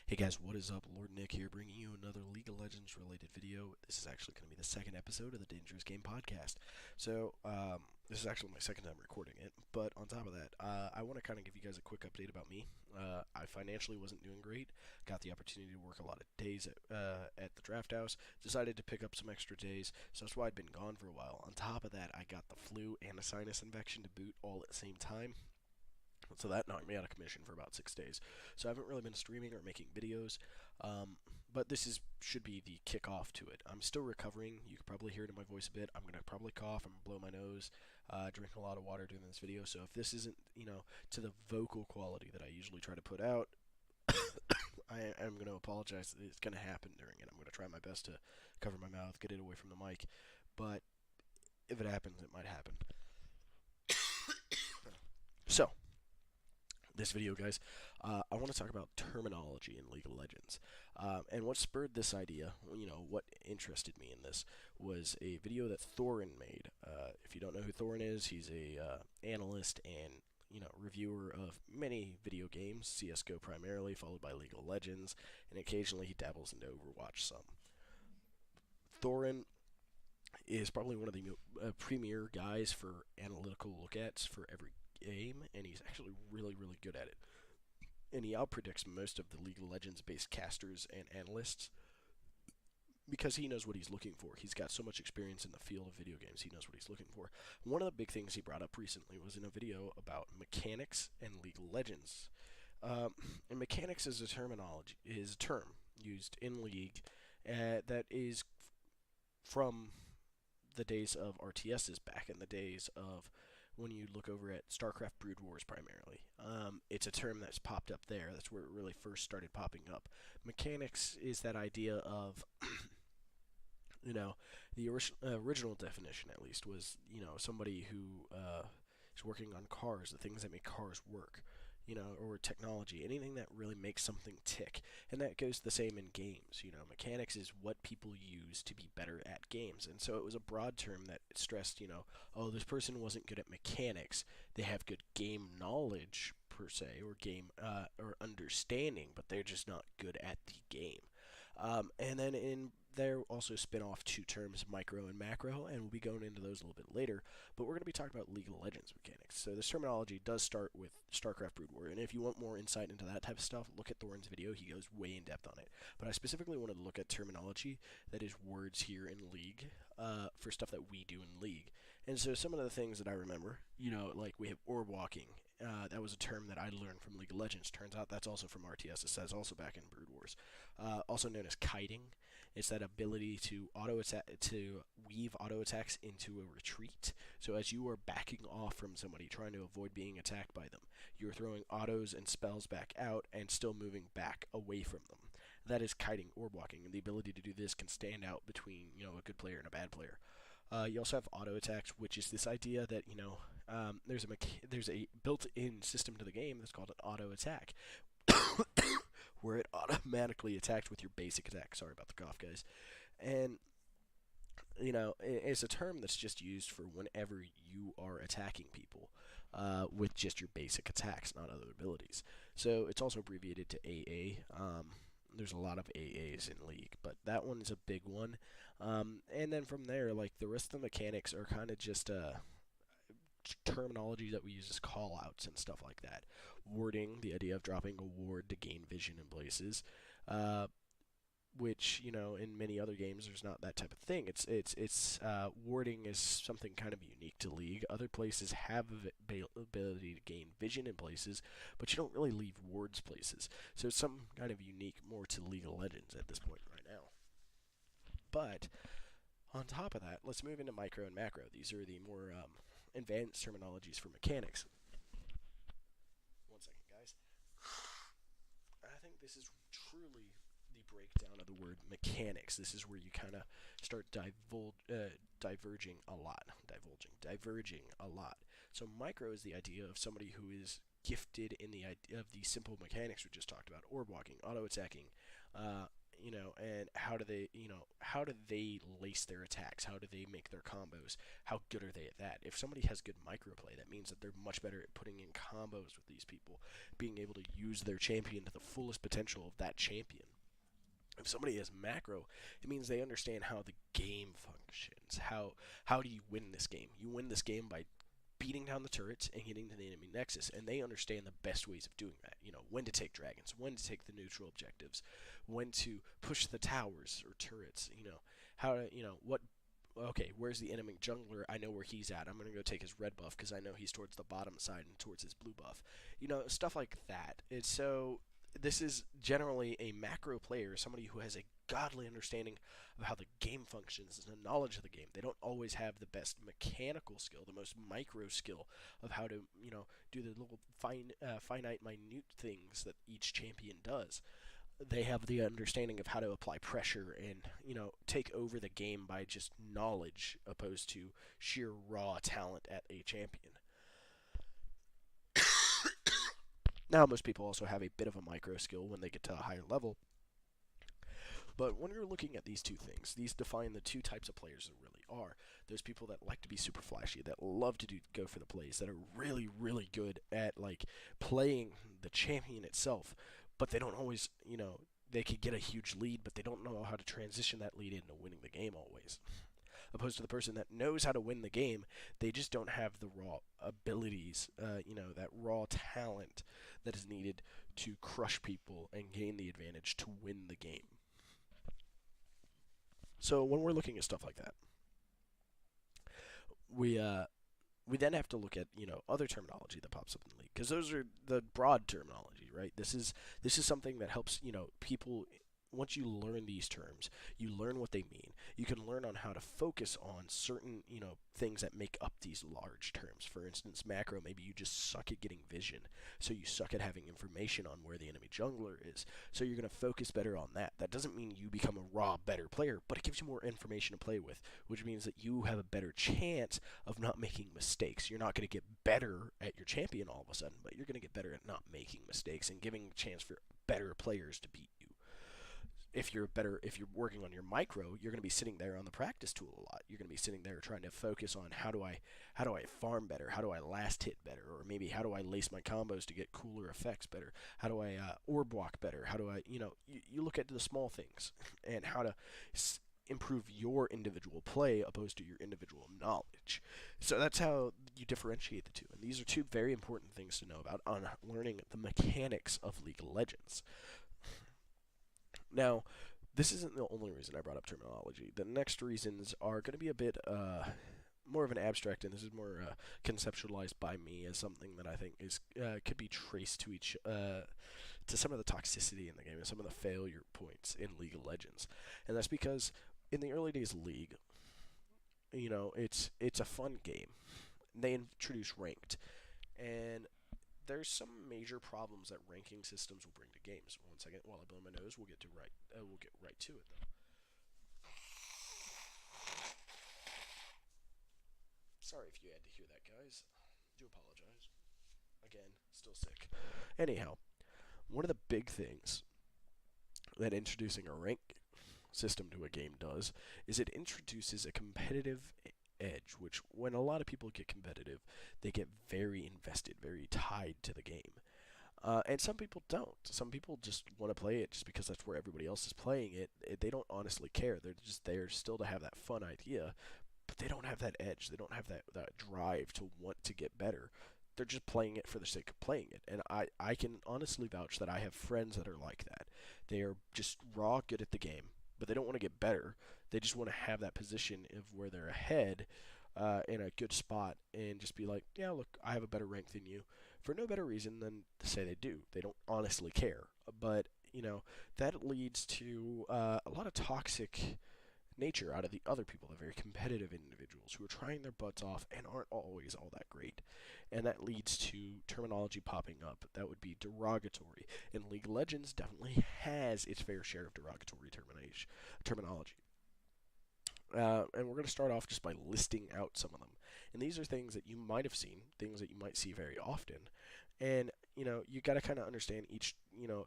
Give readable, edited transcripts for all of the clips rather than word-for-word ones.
Hey guys, what is up? Lord Nick here, bringing you another League of Legends related video. This is actually going to be the second episode of the Dangerous Game podcast. This is actually my second time recording it, but on top of that, I want to kind of give you guys a quick update about me. I financially wasn't doing great, got the opportunity to work a lot of days at the draft house, decided to pick up some extra days, so that's why I'd been gone for a while. On top of that, I got the flu and a sinus infection to boot all at the same time. So that knocked me out of commission for about 6 days. So I haven't really been streaming or making videos, but should be the kickoff to it. I'm still recovering. You could probably hear it in my voice a bit. I'm gonna probably cough. I'm gonna blow my nose. Drink a lot of water during this video. So if this isn't, to the vocal quality that I usually try to put out, I am going to apologize. It's going to happen during it. I'm going to try my best to cover my mouth, get it away from the mic. But if it happens, it might happen. So, this video, guys, I want to talk about terminology in League of Legends. And what spurred this idea, what interested me in this, was a video that Thorin made. If you don't know who Thorin is, he's a analyst and reviewer of many video games, CS:GO primarily, followed by League of Legends, and occasionally he dabbles into Overwatch some. Thorin is probably one of the premier guys for analytical look-ats for every game, and he's actually really, really good at it. And he outpredicts most of the League of Legends-based casters and analysts because he knows what he's looking for. He's got so much experience in the field of video games, he knows what he's looking for. One of the big things he brought up recently was in a video about mechanics and League of Legends. And mechanics is a term used in League that is from the days of RTSs, back in the days of when you look over at StarCraft Brood Wars primarily. It's a term that's popped up there. That's where it really first started popping up. Mechanics is that idea of, the original definition at least was, somebody who is working on cars, the things that make cars work. Or technology, anything that really makes something tick. And that goes the same in games. Mechanics is what people use to be better at games. And so it was a broad term that stressed, oh, this person wasn't good at mechanics. They have good game knowledge, per se, or game or understanding, but they're just not good at the game. And then in there also spin off two terms, micro and macro, and we'll be going into those a little bit later. But we're going to be talking about League of Legends mechanics. So this terminology does start with StarCraft Brood War, and if you want more insight into that type of stuff, look at Thorin's video. He goes way in depth on it. But I specifically wanted to look at terminology that is words here in League for stuff that we do in League. And so some of the things that I remember, like we have orb walking. That was a term that I learned from League of Legends. Turns out that's also from RTS. It says also back in Brood Wars. Also known as kiting. It's that ability to weave auto attacks into a retreat. So as you are backing off from somebody, trying to avoid being attacked by them, you're throwing autos and spells back out and still moving back away from them. That is kiting orb walking, and the ability to do this can stand out between a good player and a bad player. You also have auto attacks, which is this idea that there's a built-in system to the game that's called an auto attack, where it automatically attacks with your basic attack. Sorry about the cough, guys. And it's a term that's just used for whenever you are attacking people with just your basic attacks, not other abilities. So it's also abbreviated to AA. There's a lot of AAs in League, but that one is a big one. And then from there, like the rest of the mechanics are kind of just terminology that we use as call-outs and stuff like that. Warding, the idea of dropping a ward to gain vision in places, which in many other games there's not that type of thing. It's warding is something kind of unique to League. Other places have the ability to gain vision in places, but you don't really leave wards places. So it's something kind of unique more to League of Legends at this point right now. But on top of that, let's move into micro and macro. These are the more advanced terminologies for mechanics. One second, guys. I think this is truly the breakdown of the word mechanics. This is where you kind of start diverging a lot. So micro is the idea of somebody who is gifted in the idea of the simple mechanics we just talked about: orb walking, auto attacking, and how do they lace their attacks? How do they make their combos? How good are they at that? If somebody has good microplay, that means that they're much better at putting in combos with these people, being able to use their champion to the fullest potential of that champion. If somebody has macro, it means they understand how the game functions. How do you win this game? You win this game by beating down the turrets and getting to the enemy nexus, and they understand the best ways of doing that. When to take dragons, when to take the neutral objectives, when to push the towers or turrets. How to, what. Okay, where's the enemy jungler? I know where he's at. I'm gonna go take his red buff because I know he's towards the bottom side and towards his blue buff. Stuff like that. It's so. This is generally a macro player, somebody who has a godly understanding of how the game functions and a knowledge of the game. They don't always have the best mechanical skill, the most micro skill of how to, do the little finite, minute things that each champion does. They have the understanding of how to apply pressure and, take over the game by just knowledge opposed to sheer raw talent at a champion. Now, most people also have a bit of a micro skill when they get to a higher level. But when you're looking at these two things, these define the two types of players there really are. There's people that like to be super flashy, that love to go for the plays, that are really, really good at playing the champion itself, but they don't always, they could get a huge lead, but they don't know how to transition that lead into winning the game always. Opposed to the person that knows how to win the game, they just don't have the raw abilities, that raw talent that is needed to crush people and gain the advantage to win the game. So when we're looking at stuff like that, we then have to look at other terminology that pops up in the league, because those are the broad terminology, right? This is something that helps people. Once you learn these terms, you learn what they mean. You can learn on how to focus on certain, things that make up these large terms. For instance, macro, maybe you just suck at getting vision, so you suck at having information on where the enemy jungler is. So you're going to focus better on that. That doesn't mean you become a raw, better player, but it gives you more information to play with, which means that you have a better chance of not making mistakes. You're not going to get better at your champion all of a sudden, but you're going to get better at not making mistakes and giving a chance for better players to beat you. If you're working on your micro, you're going to be sitting there on the practice tool a lot. You're going to be sitting there trying to focus on how do I farm better, how do I last hit better, or maybe how do I lace my combos to get cooler effects better, how do I orb walk better, how do I, you look at the small things and how to improve your individual play opposed to your individual knowledge. So that's how you differentiate the two. And these are two very important things to know about on learning the mechanics of League of Legends. Now, this isn't the only reason I brought up terminology. The next reasons are going to be a bit more of an abstract, and this is more conceptualized by me as something that I think is could be traced to some of the toxicity in the game and some of the failure points in League of Legends. And that's because in the early days of League, it's a fun game. They introduce ranked, and there's some major problems that ranking systems will bring to games. One second, while I blow my nose, we'll get right to it though. Sorry if you had to hear that, guys. Do apologize. Again, still sick. Anyhow, one of the big things that introducing a rank system to a game does is it introduces a competitive edge, which when a lot of people get competitive, they get very invested, very tied to the game. And some people don't. Some people just want to play it just because that's where everybody else is playing it. They don't honestly care. They're just there still to have that fun idea, but they don't have that edge. They don't have that drive to want to get better. They're just playing it for the sake of playing it. And I can honestly vouch that I have friends that are like that. They are just raw good at the game, but they don't want to get better. They just want to have that position of where they're ahead in a good spot and just be like, yeah, look, I have a better rank than you, for no better reason than to say they do. They don't honestly care. But, that leads to a lot of toxic nature out of the other people, the very competitive individuals who are trying their butts off and aren't always all that great. And that leads to terminology popping up that would be derogatory. And League of Legends definitely has its fair share of derogatory terminology. And we're going to start off just by listing out some of them. And these are things that you might have seen, things that you might see very often. And you got to kind of understand each,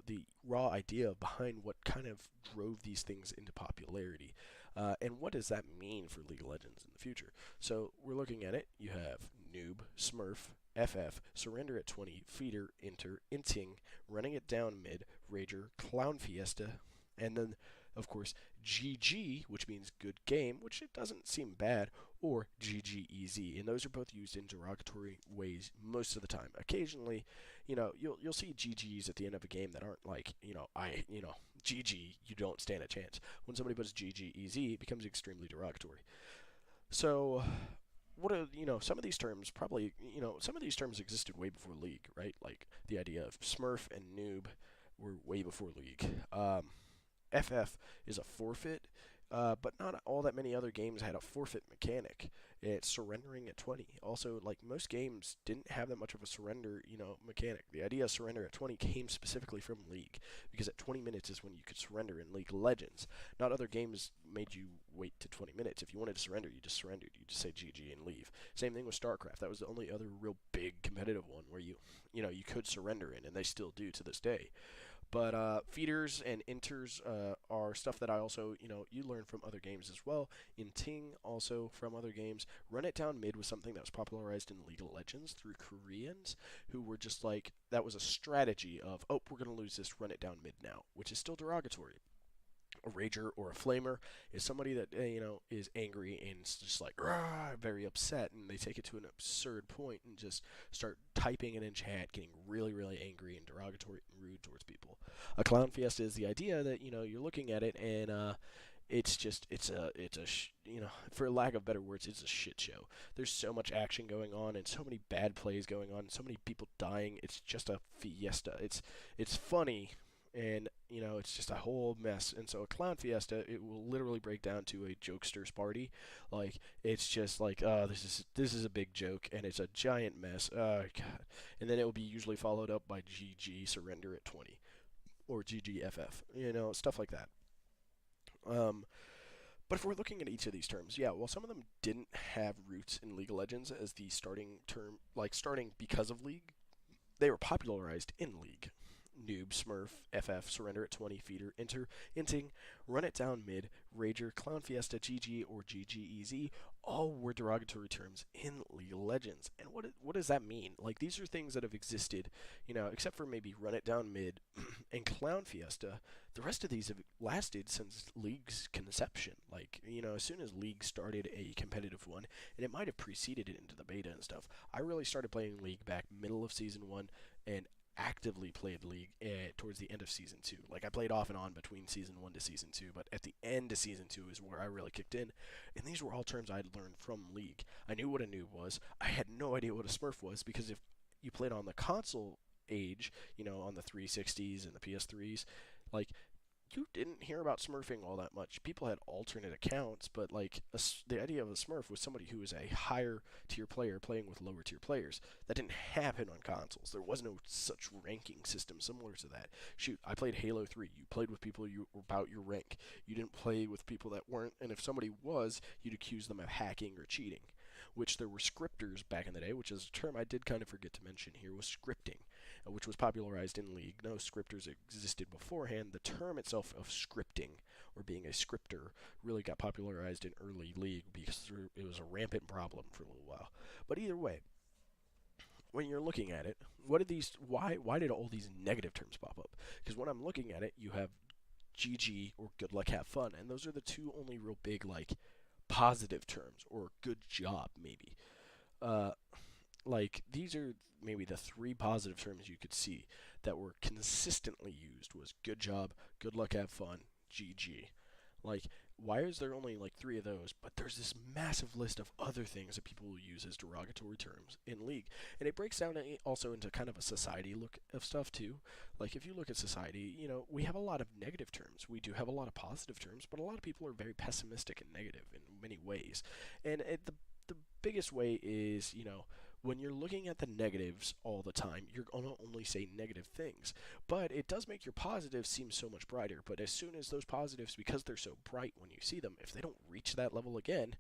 the raw idea behind what kind of drove these things into popularity. And what does that mean for League of Legends in the future? So we're looking at it. You have Noob, Smurf, FF, Surrender at 20, Feeder, Enter, Inting, Running It Down Mid, Rager, Clown Fiesta, and then, of course, GG, which means good game, which it doesn't seem bad, or GGEZ, and those are both used in derogatory ways most of the time. Occasionally, you'll see GGs at the end of a game that aren't like, GG, you don't stand a chance. When somebody puts GGEZ, it becomes extremely derogatory. So, what are, some of these terms probably, some of these terms existed way before League, right? Like the idea of Smurf and Noob were way before League. FF is a forfeit, but not all that many other games had a forfeit mechanic. It's surrendering at 20. Also, like most games didn't have that much of a surrender, mechanic. The idea of surrender at 20 came specifically from League, because at 20 minutes is when you could surrender in League of Legends. Not other games made you wait to 20 minutes. If you wanted to surrender, you just surrendered. You just say GG and leave. Same thing with StarCraft. That was the only other real big competitive one where you could surrender in, and they still do to this day. But feeders and enters are stuff that I also, you learn from other games as well. In Ting, also from other games. Run It Down Mid was something that was popularized in League of Legends through Koreans who were just like, that was a strategy of, oh, we're going to lose this, run it down mid now, which is still derogatory. A rager or a flamer is somebody that is angry and is just like very upset, and they take it to an absurd point and just start typing it in chat, getting really really angry and derogatory and rude towards people. A clown fiesta is the idea that you're looking at it and for lack of better words, it's a shit show. There's so much action going on and so many bad plays going on, and so many people dying. It's just a fiesta. It's funny, and it's just a whole mess. And so a clown fiesta, it will literally break down to a jokester's party. Like it's just like, this is a big joke, and it's a giant mess. Oh god. And then it will be usually followed up by GG surrender at 20 or GGFF, stuff like that. But if we're looking at each of these terms, yeah, well, some of them didn't have roots in League of Legends as the starting term, like starting because of League. They were popularized in League. Noob, Smurf, FF, Surrender at 20, Feeder, Enter, Inting, Run It Down Mid, Rager, Clown Fiesta, GG, or GGEZ, all were derogatory terms in League of Legends. And what does that mean? Like, these are things that have existed, except for maybe Run It Down Mid and Clown Fiesta. The rest of these have lasted since League's conception. Like, as soon as League started a competitive one, and it might have preceded it into the beta and stuff. I really started playing League back middle of Season 1, and actively played League towards the end of Season 2. Like, I played off and on between Season 1 to Season 2, but at the end of Season 2 is where I really kicked in, and these were all terms I had learned from League. I knew what a noob was. I had no idea what a smurf was, because if you played on the console age, on the 360s and the PS3s, like, you didn't hear about smurfing all that much. People had alternate accounts, but like the idea of a smurf was somebody who was a higher tier player playing with lower tier players. That didn't happen on consoles. There was no such ranking system similar to that. Shoot, I played Halo 3. You played with people you were about your rank. You didn't play with people that weren't, and if somebody was, you'd accuse them of hacking or cheating. Which there were scripters back in the day, which is a term I did kind of forget to mention here, was scripting, which was popularized in League. No scripters existed beforehand. The term itself of scripting, or being a scripter, really got popularized in early League because it was a rampant problem for a little while. But either way, when you're looking at it, why did all these negative terms pop up? Because when I'm looking at it, you have GG or good luck, have fun, and those are the two only real big, like, positive terms, or good job, maybe. Like, these are maybe the three positive terms you could see that were consistently used was good job, good luck, have fun, GG. Like, why is there only like three of those, but there's this massive list of other things that people will use as derogatory terms in League? And it breaks down also into kind of a society look of stuff too. Like, if you look at society, we have a lot of negative terms. We do have a lot of positive terms, but a lot of people are very pessimistic and negative in many ways. And the biggest way is, when you're looking at the negatives all the time, you're going to only say negative things. But it does make your positives seem so much brighter. But as soon as those positives, because they're so bright when you see them, if they don't reach that level again,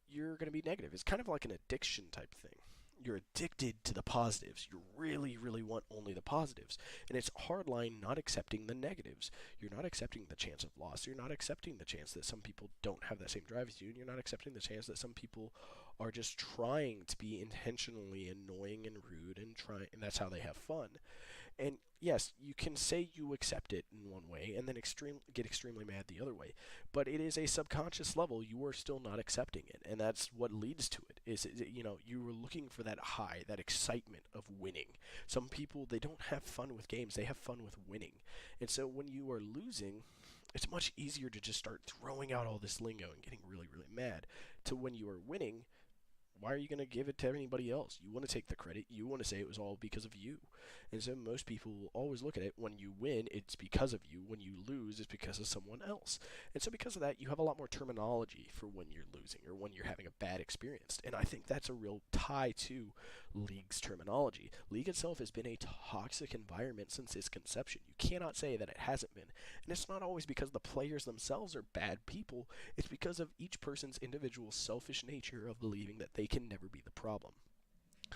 you're going to be negative. It's kind of like an addiction type thing. you're addicted to the positives. You really, really want only the positives. And it's hardline not accepting the negatives. You're not accepting the chance of loss. You're not accepting the chance that some people don't have that same drive as you. And you're not accepting the chance that some people are just trying to be intentionally annoying and rude and that's how they have fun. And yes, you can say you accept it in one way and then get extremely mad the other way, but it is a subconscious level. You are still not accepting it, and that's what leads to it. You are looking for that high, that excitement of winning. Some people, they don't have fun with games; they have fun with winning. And so when you are losing, it's much easier to just start throwing out all this lingo and getting really, really mad. To when you are winning, why are you going to give it to anybody else? You want to take the credit. You want to say it was all because of you. And so most people will always look at it. When you win, it's because of you. When you lose, it's because of someone else. And so because of that, you have a lot more terminology for when you're losing or when you're having a bad experience. And I think that's a real tie to League's terminology. League itself has been a toxic environment since its conception. You cannot say that it hasn't been. And it's not always because the players themselves are bad people. It's because of each person's individual selfish nature of believing that they can never be the problem.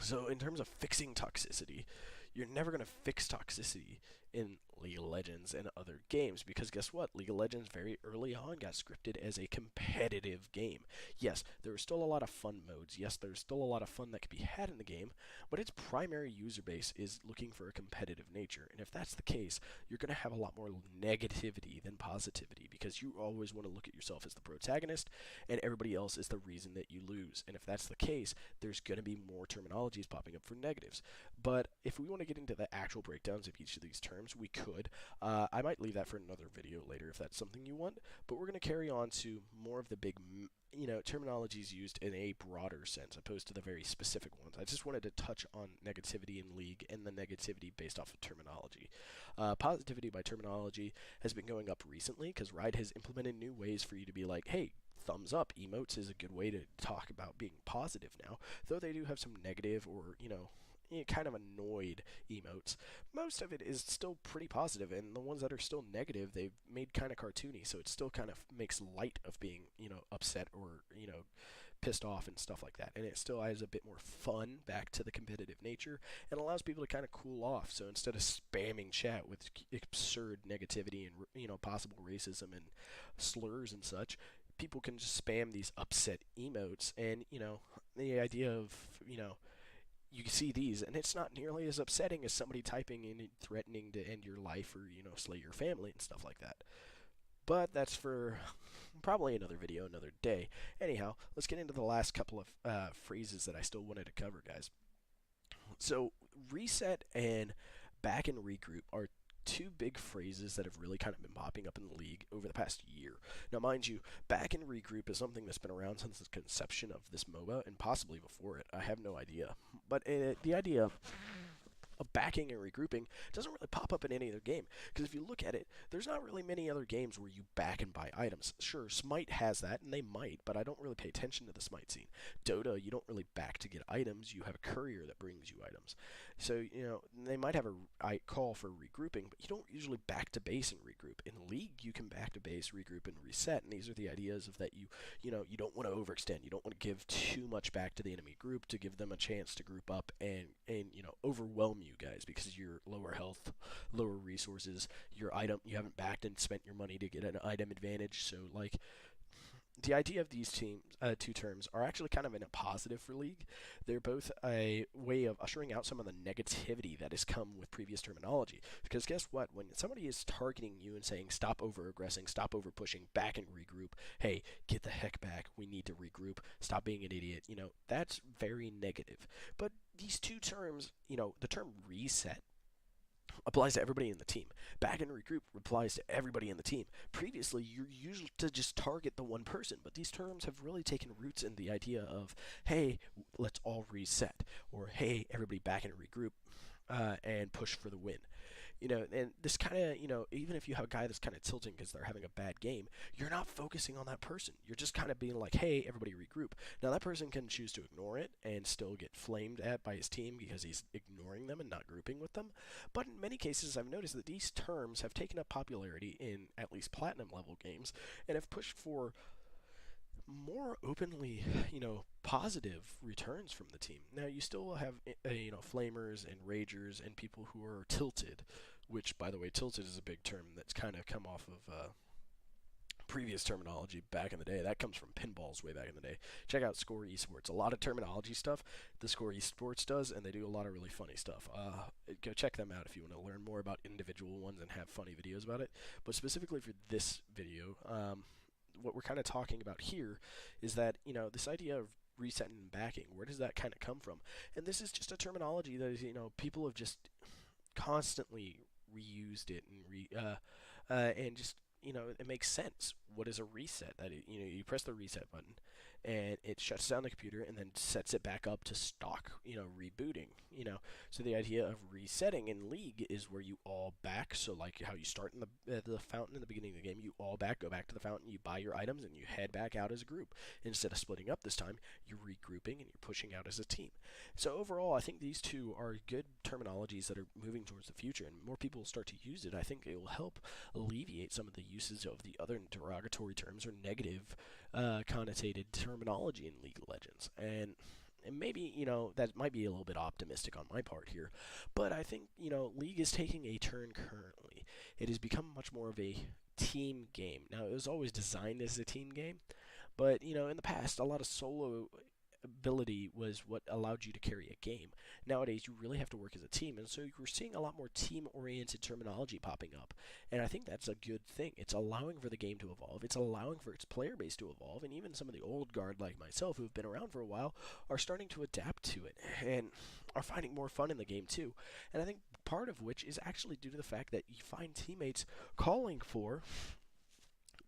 So in terms of fixing toxicity, you're never going to fix toxicity in League of Legends and other games because guess what? League of Legends very early on got scripted as a competitive game. Yes, there are still a lot of fun modes. Yes, there's still a lot of fun that can be had in the game, but its primary user base is looking for a competitive nature. And if that's the case, you're going to have a lot more negativity than positivity because you always want to look at yourself as the protagonist and everybody else is the reason that you lose. And if that's the case, there's going to be more terminologies popping up for negatives. But if we want to get into the actual breakdowns of each of these terms, we could. I might leave that for another video later if that's something you want. But we're going to carry on to more of the big, terminologies used in a broader sense, opposed to the very specific ones. I just wanted to touch on negativity in League and the negativity based off of terminology. Positivity by terminology has been going up recently because Riot has implemented new ways for you to be like, hey, thumbs up emotes is a good way to talk about being positive now, though they do have some negative or, kind of annoyed emotes. Most of it is still pretty positive, and the ones that are still negative, they've made kind of cartoony, so it still kind of makes light of being, upset or, pissed off and stuff like that. And it still adds a bit more fun back to the competitive nature and allows people to kind of cool off. So instead of spamming chat with absurd negativity and, possible racism and slurs and such, people can just spam these upset emotes and, the idea of, you see these, and it's not nearly as upsetting as somebody typing in and threatening to end your life or, slay your family and stuff like that. But that's for probably another video, another day. Anyhow, let's get into the last couple of phrases that I still wanted to cover, guys. So, reset and back and regroup are two big phrases that have really kind of been popping up in the league over the past year. Now, mind you, back and regroup is something that's been around since the conception of this MOBA and possibly before it. I have no idea. But the idea of backing and regrouping doesn't really pop up in any other game. Because if you look at it, there's not really many other games where you back and buy items. Sure, Smite has that, and they might, but I don't really pay attention to the Smite scene. Dota, you don't really back to get items. You have a courier that brings you items. So, they might have a call for regrouping, but you don't usually back to base and regroup. In League, you can back to base, regroup, and reset, and these are the ideas of that you don't want to overextend. You don't want to give too much back to the enemy group to give them a chance to group up and overwhelm you guys because you're lower health, lower resources, you haven't backed and spent your money to get an item advantage. So like the idea of these two terms are actually kind of in a positive for League. They're both a way of ushering out some of the negativity that has come with previous terminology. Because guess what? When somebody is targeting you and saying, stop over-aggressing, stop over-pushing, back and regroup, hey, get the heck back, we need to regroup, stop being an idiot, that's very negative. But these two terms, the term reset applies to everybody in the team. Back and regroup applies to everybody in the team. Previously, you're usually to just target the one person, but these terms have really taken roots in the idea of, hey, let's all reset, or hey, everybody back and regroup and push for the win. And this kind of, even if you have a guy that's kind of tilting because they're having a bad game, you're not focusing on that person. You're just kind of being like, hey, everybody regroup. Now, that person can choose to ignore it and still get flamed at by his team because he's ignoring them and not grouping with them. But in many cases, I've noticed that these terms have taken up popularity in at least platinum level games and have pushed for more openly, positive returns from the team. Now you still will have, flamers and ragers and people who are tilted, which, by the way, tilted is a big term that's kind of come off of previous terminology back in the day. That comes from pinballs way back in the day. Check out Score Esports. A lot of terminology stuff the Score Esports does, and they do a lot of really funny stuff. Go check them out if you want to learn more about individual ones and have funny videos about it. But specifically for this video, what we're kind of talking about here is that, this idea of resetting and backing, where does that kind of come from? And this is just a terminology that is, people have just constantly reused it and just, it makes sense. What is a reset? That you press the reset button, and it shuts down the computer and then sets it back up to stock. Rebooting. So the idea of resetting in League is where you all back. So like how you start in the fountain in the beginning of the game, you all back, go back to the fountain, you buy your items, and you head back out as a group. Instead of splitting up this time, you're regrouping and you're pushing out as a team. So overall, I think these two are good terminologies that are moving towards the future, and more people will start to use it. I think it will help alleviate some of the uses of the other derogatory terms or negative connotated terminology in League of Legends. And maybe, that might be a little bit optimistic on my part here, but I think, League is taking a turn currently. It has become much more of a team game. Now, it was always designed as a team game, but, in the past, a lot of solo ability was what allowed you to carry a game. Nowadays, you really have to work as a team, and so we're seeing a lot more team-oriented terminology popping up, and I think that's a good thing. It's allowing for the game to evolve. It's allowing for its player base to evolve, and even some of the old guard like myself who have been around for a while are starting to adapt to it and are finding more fun in the game too. And I think part of which is actually due to the fact that you find teammates calling for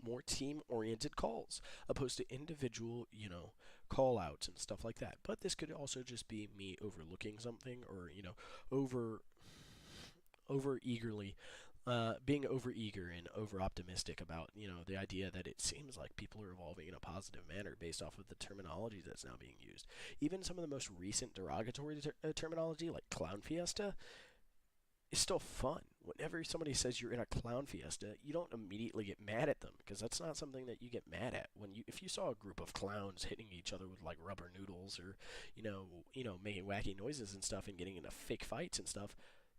more team-oriented calls opposed to individual, call outs and stuff like that. But this could also just be me overlooking something or, over eagerly being over eager and over optimistic about, the idea that it seems like people are evolving in a positive manner based off of the terminology that's now being used. Even some of the most recent derogatory terminology like clown fiesta is still fun. Whenever somebody says you're in a clown fiesta, you don't immediately get mad at them because that's not something that you get mad at. If you saw a group of clowns hitting each other with like rubber noodles or making wacky noises and stuff and getting into fake fights and stuff,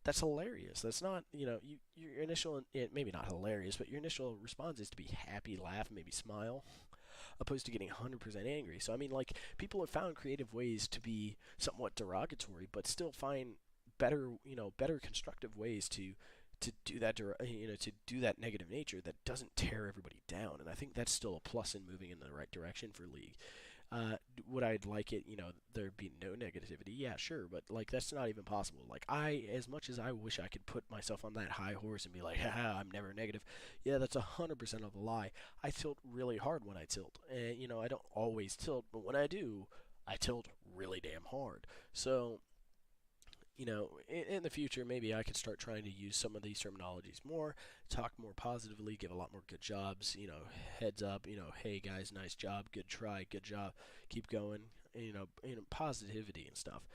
that's hilarious. That's not, your initial, maybe not hilarious, but your initial response is to be happy, laugh, maybe smile, opposed to getting 100% angry. So I mean, like, people have found creative ways to be somewhat derogatory, but still find better constructive ways to do that, to do that negative nature that doesn't tear everybody down. And I think that's still a plus in moving in the right direction for League. Would I like it, there'd be no negativity? Yeah, sure, but like that's not even possible. Like as much as I wish I could put myself on that high horse and be like, haha, I'm never negative. Yeah, that's 100% of a lie. I tilt really hard when I tilt, and I don't always tilt, but when I do, I tilt really damn hard. So in the future, maybe I could start trying to use some of these terminologies more, talk more positively, give a lot more good jobs, heads up, hey guys, nice job, good try, good job, keep going, positivity and stuff.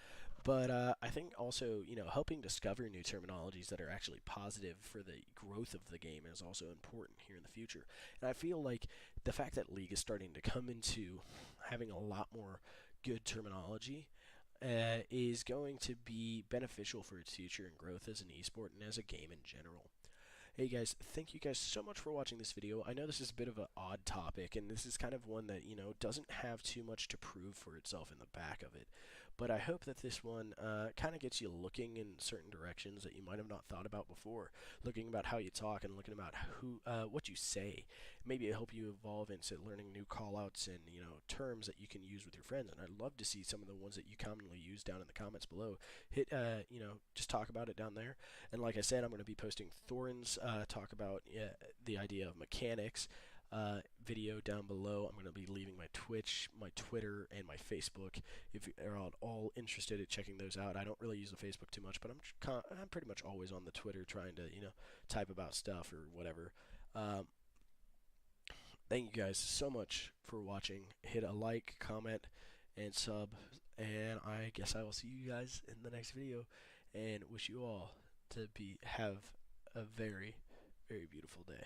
But I think also, helping discover new terminologies that are actually positive for the growth of the game is also important here in the future. And I feel like the fact that League is starting to come into having a lot more good terminology is going to be beneficial for its future and growth as an esport and as a game in general. Hey guys, thank you guys so much for watching this video. I know this is a bit of an odd topic, and this is kind of one that, doesn't have too much to prove for itself in the back of it. But I hope that this one kind of gets you looking in certain directions that you might have not thought about before. Looking about how you talk and looking about what you say. Maybe it'll help you evolve into learning new callouts and, terms that you can use with your friends. And I'd love to see some of the ones that you commonly use down in the comments below. Hit, just talk about it down there. And like I said, I'm going to be posting Thorin's talk about the idea of mechanics video down below. I'm going to be leaving my Twitch, my Twitter, and my Facebook if you're all interested in checking those out. I don't really use the Facebook too much, but I'm pretty much always on the Twitter trying to type about stuff or whatever. Thank you guys so much for watching. Hit a like, comment, and sub, and I guess I will see you guys in the next video, and wish you all to have a very, very beautiful day.